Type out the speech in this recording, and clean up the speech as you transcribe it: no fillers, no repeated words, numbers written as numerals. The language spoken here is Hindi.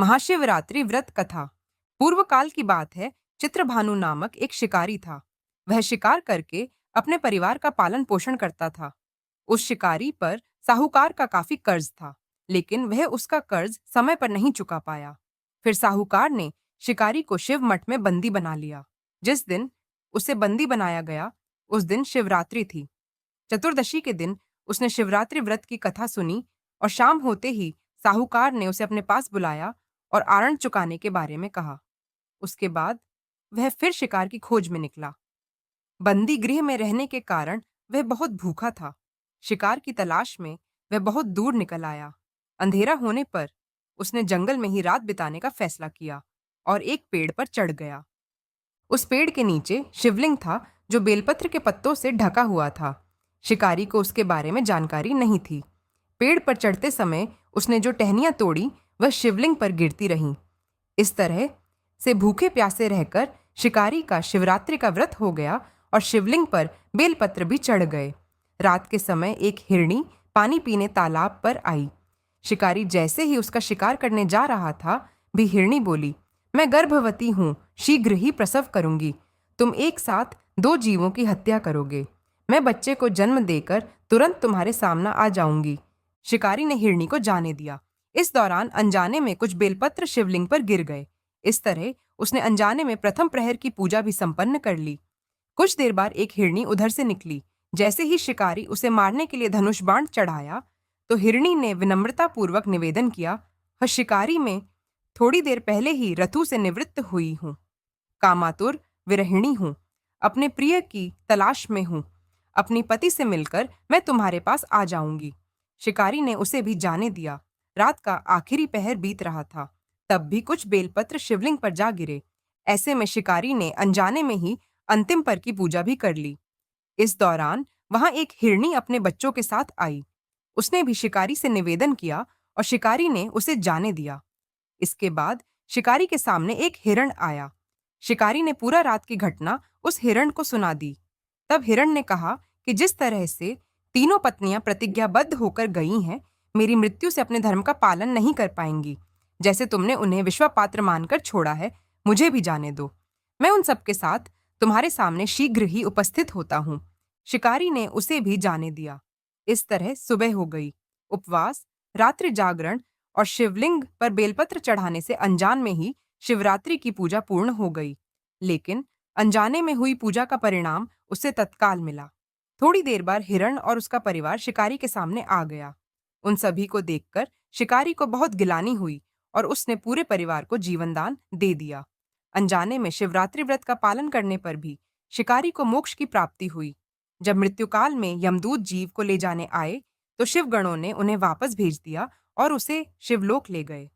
महाशिवरात्रि व्रत कथा। पूर्व काल की बात है। चित्रभानु नामक एक शिकारी था। वह शिकार करके अपने परिवार का पालन पोषण करता था। उस शिकारी पर साहूकार का काफी कर्ज था, लेकिन वह उसका कर्ज समय पर नहीं चुका पाया। फिर साहूकार ने शिकारी को शिव मठ में बंदी बना लिया। जिस दिन उसे बंदी बनाया गया, उस दिन शिवरात्रि थी। चतुर्दशी के दिन उसने शिवरात्रि व्रत की कथा सुनी और शाम होते ही साहूकार ने उसे अपने पास बुलाया और आरण चुकाने के बारे में कहा। उसके बाद वह फिर शिकार की खोज में निकला। बंदी गृह में रहने के कारण वह बहुत भूखा था। शिकार की तलाश में वह बहुत दूर निकल आया। अंधेरा होने पर उसने जंगल में ही रात बिताने का फैसला किया और एक पेड़ पर चढ़ गया। उस पेड़ के नीचे शिवलिंग था, जो बेलपत्र के पत्तों से ढका हुआ था। शिकारी को उसके बारे में जानकारी नहीं थी। पेड़ पर चढ़ते समय उसने जो टहनियां तोड़ी, वह शिवलिंग पर गिरती रहीं। इस तरह से भूखे प्यासे रहकर शिकारी का शिवरात्रि का व्रत हो गया और शिवलिंग पर बेलपत्र भी चढ़ गए। रात के समय एक हिरणी पानी पीने तालाब पर आई। शिकारी जैसे ही उसका शिकार करने जा रहा था, भी हिरणी बोली, मैं गर्भवती हूँ, शीघ्र ही प्रसव करूंगी। तुम एक साथ दो जीवों की हत्या करोगे। मैं बच्चे को जन्म देकर तुरंत तुम्हारे सामने आ जाऊंगी। शिकारी ने हिरणी को जाने दिया। इस दौरान अनजाने में कुछ बेलपत्र शिवलिंग पर गिर गए। इस तरह उसने अनजाने में प्रथम प्रहर की पूजा भी संपन्न कर ली। कुछ देर बाद एक हिरणी उधर से निकली। जैसे ही शिकारी उसे मारने के लिए धनुष बाण चढ़ाया, तो हिरणी ने विनम्रता पूर्वक निवेदन किया, वह शिकारी में थोड़ी देर पहले ही रथु से निवृत्त हुई हूँ। कामातुर विरहिणी हूँ। अपने प्रिय की तलाश में हूँ। अपनी पति से मिलकर मैं तुम्हारे पास आ जाऊंगी। शिकारी ने उसे भी जाने दिया। रात का आखिरी पहर बीत रहा था। तब भी कुछ बेलपत्र शिवलिंग पर जा गिरे। ऐसे में शिकारी ने अनजाने में ही अंतिम पर की पूजा भी कर ली। इस दौरान वहां एक हिरणी अपने बच्चों के साथ आई। उसने भी शिकारी से निवेदन किया और शिकारी ने उसे जाने दिया। इसके बाद शिकारी के सामने एक हिरण आया। शिकारी ने पूरा रात की घटना उस हिरण को सुना दी। तब हिरण ने कहा कि जिस तरह से तीनों पत्नियां प्रतिज्ञाबद्ध होकर गई हैं, मेरी मृत्यु से अपने धर्म का पालन नहीं कर पाएंगी। जैसे तुमने उन्हें विश्वापात्र मानकर छोड़ा है, मुझे भी जाने दो। मैं उन सबके साथ तुम्हारे सामने शीघ्र ही उपस्थित होता हूँ। शिकारी ने उसे भी जाने दिया। इस तरह सुबह हो गई। उपवास, रात्रि जागरण और शिवलिंग पर बेलपत्र चढ़ाने से अनजान में ही शिवरात्रि की पूजा पूर्ण हो गई। लेकिन अनजाने में हुई पूजा का परिणाम उसे तत्काल मिला। थोड़ी देर बाद हिरण और उसका परिवार शिकारी के सामने आ गया। उन सभी को देखकर शिकारी को बहुत गिलानी हुई और उसने पूरे परिवार को जीवनदान दे दिया। अनजाने में शिवरात्रि व्रत का पालन करने पर भी शिकारी को मोक्ष की प्राप्ति हुई। जब मृत्युकाल में यमदूत जीव को ले जाने आए, तो शिवगणों ने उन्हें वापस भेज दिया और उसे शिवलोक ले गए।